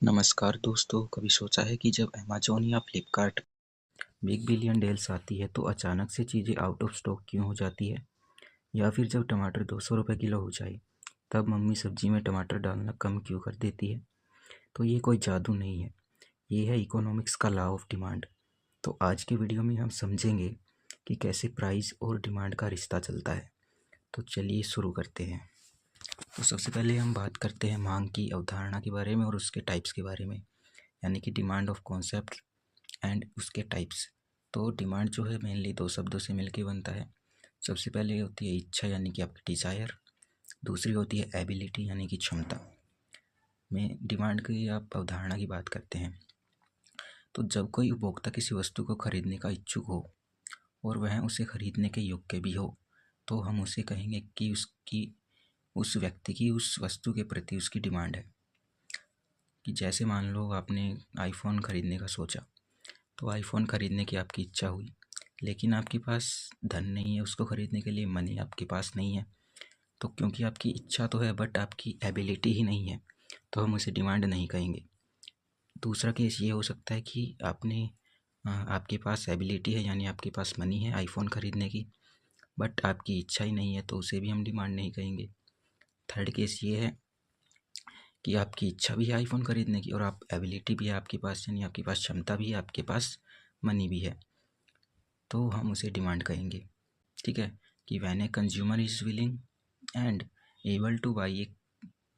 नमस्कार दोस्तों, कभी सोचा है कि जब अमेज़न या फ्लिपकार्ट बिग बिलियन डील्स आती है तो अचानक से चीज़ें आउट ऑफ स्टॉक क्यों हो जाती है? या फिर जब टमाटर 200 रुपये किलो हो जाए तब मम्मी सब्जी में टमाटर डालना कम क्यों कर देती है? तो ये कोई जादू नहीं है, ये है इकोनॉमिक्स का लॉ ऑफ डिमांड। तो आज की वीडियो में हम समझेंगे कि कैसे प्राइस और डिमांड का रिश्ता चलता है। तो चलिए शुरू करते हैं। तो सबसे पहले हम बात करते हैं मांग की अवधारणा के बारे में और उसके टाइप्स के बारे में, यानी कि डिमांड ऑफ कॉन्सेप्ट एंड उसके टाइप्स। तो डिमांड जो है मेनली दो शब्दों से मिलके बनता है। सबसे पहले होती है इच्छा यानी कि आपकी डिज़ायर, दूसरी होती है एबिलिटी यानी कि क्षमता। में डिमांड की आप अवधारणा की बात करते हैं तो जब कोई उपभोक्ता किसी वस्तु को खरीदने का इच्छुक हो और वह उसे खरीदने के योग्य भी हो तो हम उसे कहेंगे कि उस व्यक्ति की उस वस्तु के प्रति उसकी डिमांड है। कि जैसे मान लो आपने आईफोन खरीदने का सोचा, तो आईफोन खरीदने की आपकी इच्छा हुई, लेकिन आपके पास धन नहीं है उसको खरीदने के लिए, मनी आपके पास नहीं है। तो क्योंकि आपकी इच्छा तो है बट आपकी एबिलिटी ही नहीं है, तो हम उसे डिमांड नहीं कहेंगे। दूसरा केस ये हो सकता है कि आपके पास एबिलिटी है यानी आपके पास मनी है आईफोन खरीदने की, बट आपकी इच्छा ही नहीं है, तो उसे भी हम डिमांड नहीं कहेंगे। थर्ड केस ये है कि आपकी इच्छा भी है आईफोन खरीदने की और आप एबिलिटी भी है आपके पास, यानी आपके पास क्षमता भी है, आपके पास मनी भी है, तो हम उसे डिमांड कहेंगे। ठीक है, कि when a consumer is willing and able two by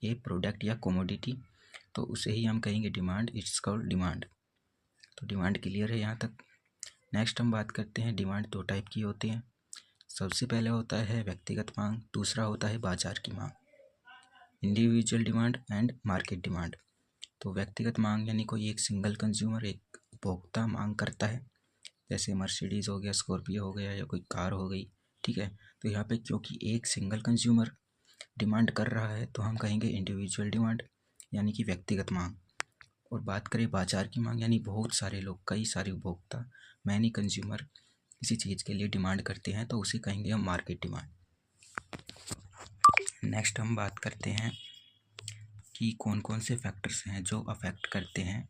A product या कमोडिटी, तो उसे ही हम कहेंगे डिमांड। It's called demand. तो डिमांड क्लियर है यहाँ तक। नेक्स्ट हम बात करते हैं, डिमांड दो टाइप की होती हैं। सबसे पहले होता है व्यक्तिगत मांग, दूसरा होता है बाजार की मांग, individual demand and market demand. तो व्यक्तिगत मांग यानी कोई एक सिंगल कंज्यूमर, एक उपभोक्ता मांग करता है, जैसे मर्सिडीज़ हो गया, स्कॉर्पियो हो गया या कोई कार हो गई। ठीक है, तो यहाँ पे क्योंकि एक सिंगल कंज्यूमर डिमांड कर रहा है तो हम कहेंगे इंडिविजुअल डिमांड यानी कि व्यक्तिगत मांग। और बात करें बाजार की मांग, यानी बहुत सारे लोग, कई सारे उपभोक्ता, मैनी कंज्यूमर किसी चीज़ के लिए डिमांड करते हैं, तो उसे कहेंगे हम मार्केट डिमांड। नेक्स्ट हम बात करते हैं कि कौन कौन से फैक्टर्स हैं जो अफेक्ट करते हैं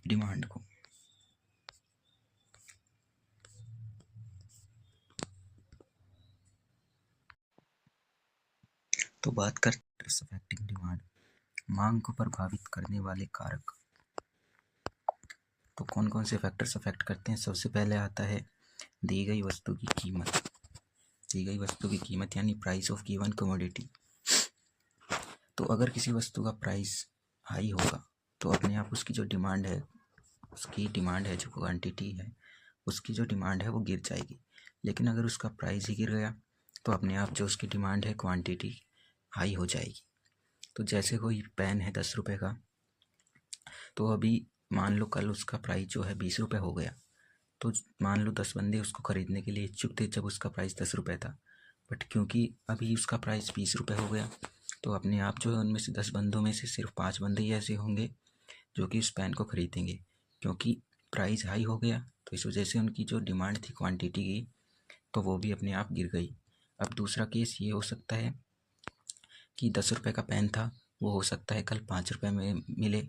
डिमांड को। तो बात करते हैं अफेक्टिंग डिमांड, मांग को प्रभावित करने वाले कारक। तो कौन कौन से फैक्टर्स अफेक्ट करते हैं? सबसे पहले आता है दी गई वस्तु की कीमत। दी गई वस्तु की कीमत यानी प्राइस ऑफ गिवन कमोडिटी। तो अगर किसी वस्तु का प्राइस हाई होगा तो अपने आप उसकी जो डिमांड है, जो क्वांटिटी है, उसकी जो डिमांड है वो गिर जाएगी। लेकिन अगर उसका प्राइस ही गिर गया तो अपने आप जो उसकी डिमांड है, क्वांटिटी हाई हो जाएगी। तो जैसे कोई पेन है 10 रुपये का, तो अभी मान लो कल उसका प्राइस जो है 20 रुपये हो गया, तो मान लो 10 बंदे उसको ख़रीदने के लिए इच्छुक थे जब उसका प्राइस 10 रुपये था, बट क्योंकि अभी उसका प्राइस 20 रुपये हो गया, तो अपने आप जो है उनमें से 10 बंदों में से सिर्फ 5 बंदे ही ऐसे होंगे जो कि उस पेन को ख़रीदेंगे, क्योंकि प्राइस हाई हो गया। तो इस वजह से उनकी जो डिमांड थी क्वांटिटी की, तो वो भी अपने आप गिर गई। अब दूसरा केस ये हो सकता है कि 10 रुपये का पेन था, वो हो सकता है कल 5 रुपये में मिले,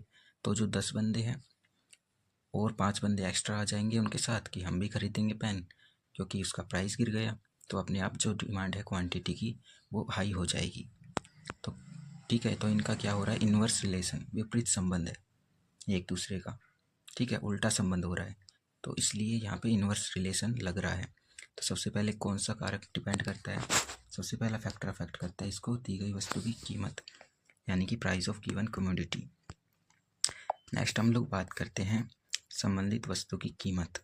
तो जो 10 बंदे हैं और 5 बंदे एक्स्ट्रा आ जाएंगे उनके साथ कि हम भी खरीदेंगे पेन, क्योंकि उसका प्राइस गिर गया, तो अपने आप जो डिमांड है क्वांटिटी की वो हाई हो जाएगी। तो ठीक है, तो इनका क्या हो रहा है, इन्वर्स रिलेशन, विपरीत संबंध है एक दूसरे का। ठीक है, उल्टा संबंध हो रहा है, तो इसलिए यहाँ पे इन्वर्स रिलेशन लग रहा है। तो सबसे पहले कौन सा कारक डिपेंड करता है? सबसे पहला फैक्टर अफेक्ट करता है इसको, दी गई वस्तु की कीमत यानी कि price of given commodity. Next हम लोग बात करते हैं संबंधित वस्तु की कीमत।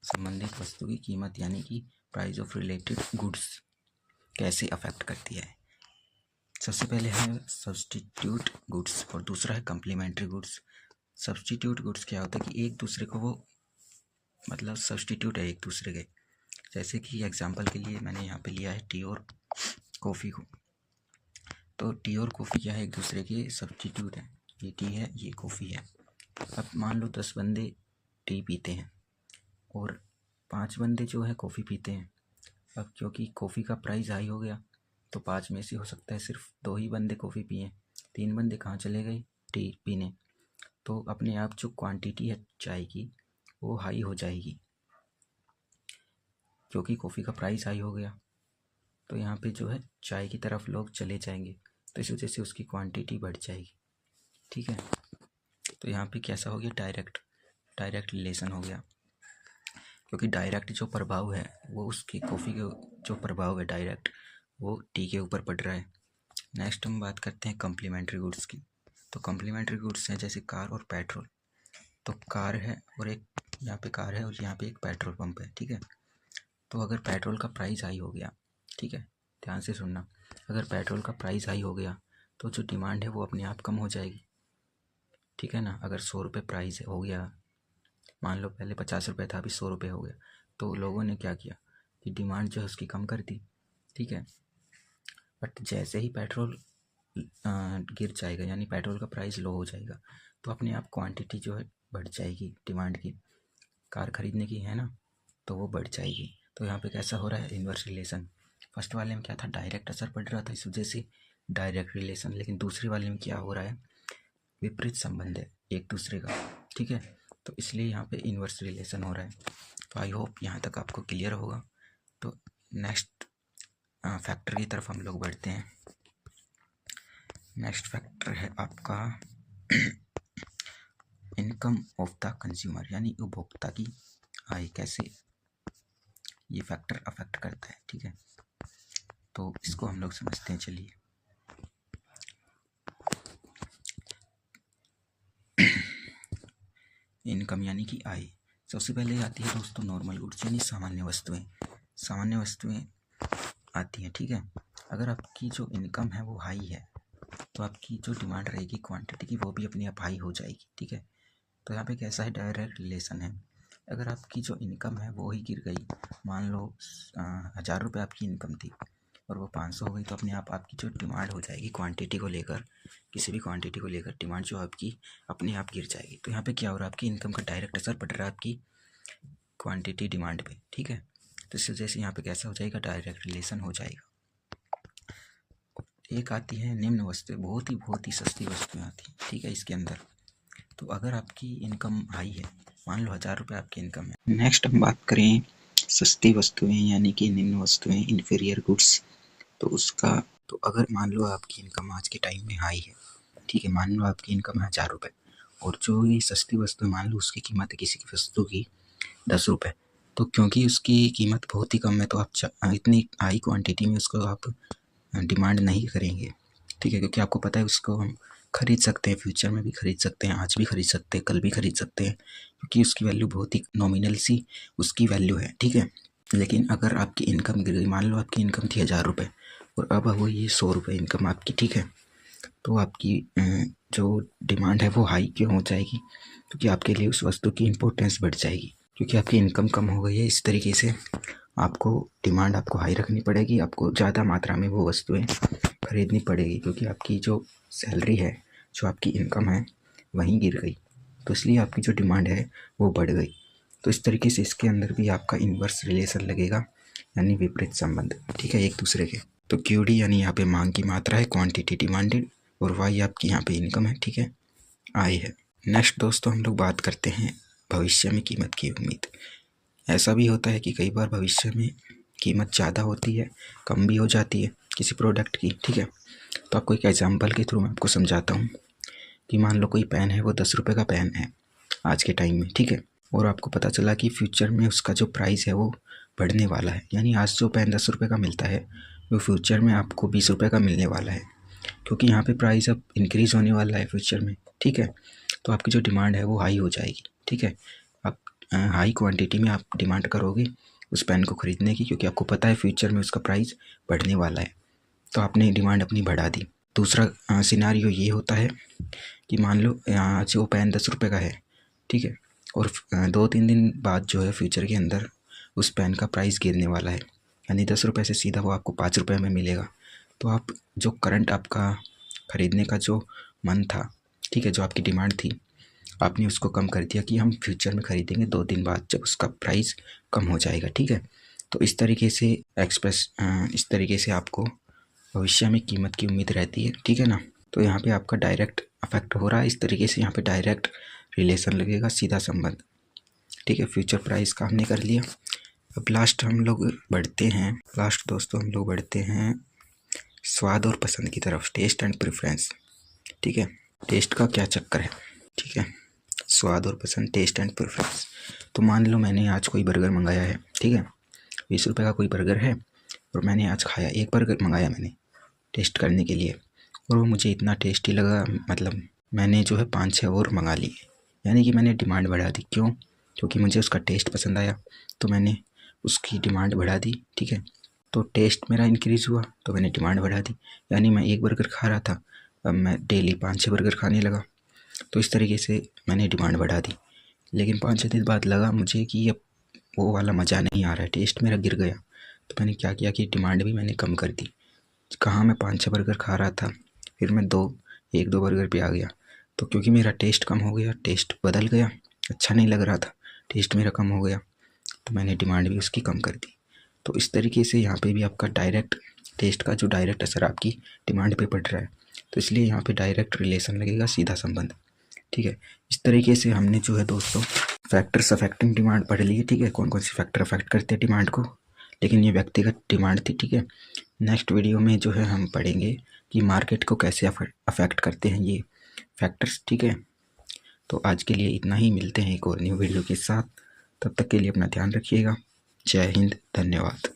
संबंधित वस्तु की कीमत यानी कि प्राइस ऑफ रिलेटेड गुड्स कैसे अफेक्ट करती है। सबसे पहले है सब्सटीट्यूट गुड्स और दूसरा है कम्प्लीमेंट्री गुड्स। सब्सटीट्यूट गुड्स क्या होता है कि एक दूसरे को वो मतलब सब्सटीट्यूट है एक दूसरे के। जैसे कि एग्जांपल के लिए मैंने यहाँ पे लिया है टी और कॉफ़ी को, तो टी और कॉफ़ी क्या है, एक दूसरे के सब्सटीट्यूट है। ये टी है, ये कॉफ़ी है। अब मान लो 10 बंदे टी पीते हैं और 5 बंदे जो है कॉफ़ी पीते हैं। अब क्योंकि कॉफ़ी का प्राइस हाई हो गया, तो 5 में से हो सकता है सिर्फ 2 ही बंदे कॉफ़ी पिए, 3 बंदे कहाँ चले गए, टी पीने, तो अपने आप जो क्वांटिटी है चाय की वो हाई हो जाएगी, क्योंकि कॉफ़ी का प्राइस हाई हो गया। तो यहाँ पे जो है चाय की तरफ लोग चले जाएंगे, तो इस वजह से उसकी क्वांटिटी बढ़ जाएगी। ठीक है, तो यहाँ पे कैसा हो गया, डायरेक्ट रिलेशन हो गया, क्योंकि डायरेक्ट जो प्रभाव है वो उसकी कॉफ़ी के जो प्रभाव है डायरेक्ट वो टी के ऊपर पड़ रहा है। नेक्स्ट हम बात करते हैं कम्प्लीमेंट्री गुड्स की। तो कम्प्लीमेंट्री गुड्स हैं जैसे कार और पेट्रोल। तो कार है और एक यहाँ पे कार है और यहाँ पे एक पेट्रोल पंप है। ठीक है, तो अगर पेट्रोल का प्राइस हाई हो गया, ठीक है, ध्यान से सुनना, अगर पेट्रोल का प्राइस हाई हो गया तो जो डिमांड है वो अपने आप कम हो जाएगी। ठीक है ना, अगर 100 रुपये प्राइस हो गया, मान लो पहले 50 रुपये था, अभी 100 रुपये हो गया, तो लोगों ने क्या किया कि डिमांड जो है उसकी कम कर दी। ठीक है, बट जैसे ही पेट्रोल गिर जाएगा, यानी पेट्रोल का प्राइस लो हो जाएगा, तो अपने आप क्वांटिटी जो है बढ़ जाएगी, डिमांड की, कार खरीदने की है ना, तो वो बढ़ जाएगी। तो यहाँ पे कैसा हो रहा है, इन्वर्स रिलेशन। फर्स्ट वाले में क्या था, डायरेक्ट असर पड़ रहा था, इस वजह से डायरेक्ट रिलेशन, लेकिन दूसरे वाले में क्या हो रहा है, विपरीत संबंध है एक दूसरे का। ठीक है, तो इसलिए यहाँ पे इन्वर्स रिलेशन हो रहा है। तो आई होप यहाँ तक आपको क्लियर होगा। तो नेक्स्ट फैक्टर की तरफ हम लोग बढ़ते हैं। नेक्स्ट फैक्टर है आपका इनकम ऑफ द कंज्यूमर, यानी उपभोक्ता की आय, कैसे ये फैक्टर अफेक्ट करता है। ठीक है, तो इसको हम लोग समझते हैं, चलिए। इनकम यानी कि आय, सबसे पहले आती है दोस्तों नॉर्मल गुड्स, यानी सामान्य वस्तुएं आती हैं। ठीक है, अगर आपकी जो इनकम है वो हाई है तो आपकी जो डिमांड रहेगी क्वांटिटी की वो भी अपने आप हाई हो जाएगी। ठीक है, तो यहाँ पे कैसा है, डायरेक्ट रिलेशन है। अगर आपकी जो इनकम है वो ही गिर गई, मान लो 1000 रुपये आपकी इनकम थी और वो 500 हो गई, तो अपने आप आपकी जो डिमांड हो जाएगी क्वांटिटी को लेकर, किसी भी क्वांटिटी को लेकर डिमांड जो आपकी अपने आप गिर जाएगी। तो यहाँ पे क्या हो रहा है, आपकी इनकम का डायरेक्ट असर पड़ रहा है आपकी क्वांटिटी डिमांड पे। ठीक है, तो इस वजह से यहाँ पे कैसा हो जाएगा, डायरेक्ट रिलेशन हो जाएगा। एक आती है निम्न वस्तुएं, बहुत ही सस्ती वस्तुएं आती हैं। ठीक है, इसके अंदर तो अगर आपकी इनकम हाई है, मान लो 1000 रुपये आपकी इनकम है। नेक्स्ट हम बात करें सस्ती वस्तुएं यानी कि निम्न वस्तुएं, इन्फीरियर गुड्स। तो उसका, तो अगर मान लो आपकी इनकम आज के टाइम में हाई है, ठीक है, मान लो आपकी इनकम है 1000 रुपये और जो ये सस्ती वस्तु है, मान लो उसकी कीमत है किसी की वस्तु की 10 रुपये, तो क्योंकि उसकी कीमत बहुत ही कम है तो आप इतनी हाई क्वांटिटी में उसको आप डिमांड नहीं करेंगे। ठीक है, क्योंकि आपको पता है उसको हम खरीद सकते हैं, फ्यूचर में भी खरीद सकते हैं, आज भी खरीद सकते हैं, कल भी खरीद सकते हैं, क्योंकि उसकी वैल्यू बहुत ही नॉमिनल सी उसकी वैल्यू है। ठीक है, लेकिन अगर आपकी इनकम गिर गई, मान लो आपकी इनकम थी 1000 रुपये और अब वो ये 100 रुपये इनकम आपकी, ठीक है, तो आपकी जो डिमांड है वो हाई क्यों हो जाएगी, क्योंकि आपके लिए उस वस्तु की इम्पोर्टेंस बढ़ जाएगी, क्योंकि आपकी इनकम कम हो गई है। इस तरीके से आपको डिमांड आपको हाई रखनी पड़ेगी, आपको ज़्यादा मात्रा में वो वस्तुएं खरीदनी पड़ेगी, क्योंकि आपकी जो सैलरी है, जो आपकी इनकम है वहीं गिर गई, तो इसलिए आपकी जो डिमांड है वो बढ़ गई। तो इस तरीके से इसके अंदर भी आपका इन्वर्स रिलेशन लगेगा, यानी विपरीत संबंध। ठीक है, एक दूसरे के। तो क्यूडी यानी यहाँ पे मांग की मात्रा है, क्वांटिटी डिमांडेड, और वाई आपकी यहाँ पे इनकम है। ठीक है, आय है। नेक्स्ट दोस्तों हम लोग बात करते हैं भविष्य में कीमत की उम्मीद। ऐसा भी होता है कि कई बार भविष्य में कीमत ज़्यादा होती है, कम भी हो जाती है किसी प्रोडक्ट की। ठीक है, तो आपको एक एग्जांपल के थ्रू मैं आपको समझाता हूँ कि मान लो कोई पेन है, वो 10 रुपये का पेन है आज के टाइम में। ठीक है, और आपको पता चला कि फ्यूचर में उसका जो प्राइस है वो बढ़ने वाला है, यानी आज जो पेन 10 रुपये का मिलता है वो फ्यूचर में आपको 20 रुपये का मिलने वाला है, क्योंकि यहाँ पे प्राइस अब इंक्रीज़ होने वाला है फ्यूचर में। ठीक है, तो आपकी जो डिमांड है वो हाई हो जाएगी। ठीक है, आप हाई क्वांटिटी में आप डिमांड करोगे उस पेन को ख़रीदने की, क्योंकि आपको पता है फ्यूचर में उसका प्राइस बढ़ने वाला है, तो आपने डिमांड अपनी बढ़ा दी। दूसरा सिनारियो ये होता है कि मान लो आज वो पेन 10 रुपये का है, ठीक है, और 2-3 दिन बाद जो है फ्यूचर के अंदर उस पेन का प्राइस गिरने वाला है, यानी 10 रुपये से सीधा वो आपको 5 रुपये में मिलेगा। तो आप जो करंट आपका ख़रीदने का जो मन था, ठीक है, जो आपकी डिमांड थी, आपने उसको कम कर दिया कि हम फ्यूचर में ख़रीदेंगे 2 दिन बाद जब उसका प्राइस कम हो जाएगा। ठीक है, तो इस तरीके से आपको भविष्य में कीमत की उम्मीद रहती है। ठीक है ना। तो यहाँ पे आपका डायरेक्ट अफेक्ट हो रहा है। इस तरीके से यहाँ पे डायरेक्ट रिलेशन लगेगा, सीधा संबंध। ठीक है, फ्यूचर प्राइस का हमने कर लिया। अब लास्ट हम लोग बढ़ते हैं, लास्ट दोस्तों हम लोग बढ़ते हैं स्वाद और पसंद की तरफ, टेस्ट एंड प्रेफरेंस। ठीक है, टेस्ट का क्या चक्कर है। ठीक है, स्वाद और पसंद, टेस्ट एंड प्रेफरेंस। तो मान लो मैंने आज कोई बर्गर मंगाया है। ठीक है, 20 रुपये का कोई बर्गर है और मैंने आज खाया, एक बर्गर मंगाया मैंने टेस्ट करने के लिए, और वो मुझे इतना टेस्टी लगा, मतलब मैंने जो है 5-6 और मंगा लिए। यानी कि मैंने डिमांड बढ़ा दी। क्यों? क्योंकि मुझे उसका टेस्ट पसंद आया, तो मैंने उसकी डिमांड बढ़ा दी। ठीक है, तो टेस्ट मेरा इंक्रीज़ हुआ तो मैंने डिमांड बढ़ा दी। यानी मैं एक बर्गर खा रहा था, अब मैं डेली 5-6 बर्गर खाने लगा। तो इस तरीके से मैंने डिमांड बढ़ा दी। लेकिन 5-6 दिन बाद लगा मुझे कि अब वो वाला मज़ा नहीं आ रहा है, टेस्ट मेरा गिर गया। तो मैंने क्या किया कि डिमांड भी मैंने कम कर दी। कहाँ मैं 5-6 बर्गर खा रहा था, फिर मैं 1-2 बर्गर पे आ गया। तो क्योंकि मेरा टेस्ट कम हो गया, टेस्ट बदल गया, अच्छा नहीं लग रहा था, टेस्ट मेरा कम हो गया, तो मैंने डिमांड भी उसकी कम कर दी। तो इस तरीके से यहाँ पे भी आपका डायरेक्ट टेस्ट का जो डायरेक्ट असर आपकी डिमांड पे पड़ रहा है, तो इसलिए यहाँ पे डायरेक्ट रिलेशन लगेगा, सीधा संबंध। ठीक है, इस तरीके से हमने जो है दोस्तों फैक्टर्स अफेक्टिंग डिमांड पढ़ लिए। ठीक है, कौन कौन से फैक्टर अफेक्ट करते हैं डिमांड को, लेकिन ये व्यक्तिगत डिमांड थी। ठीक है, नेक्स्ट वीडियो में जो है हम पढ़ेंगे कि मार्केट को कैसे अफेक्ट करते हैं ये फैक्टर्स। ठीक है, तो आज के लिए इतना ही, मिलते हैं एक और न्यू वीडियो के साथ। तब तक के लिए अपना ध्यान रखिएगा। जय हिंद, धन्यवाद।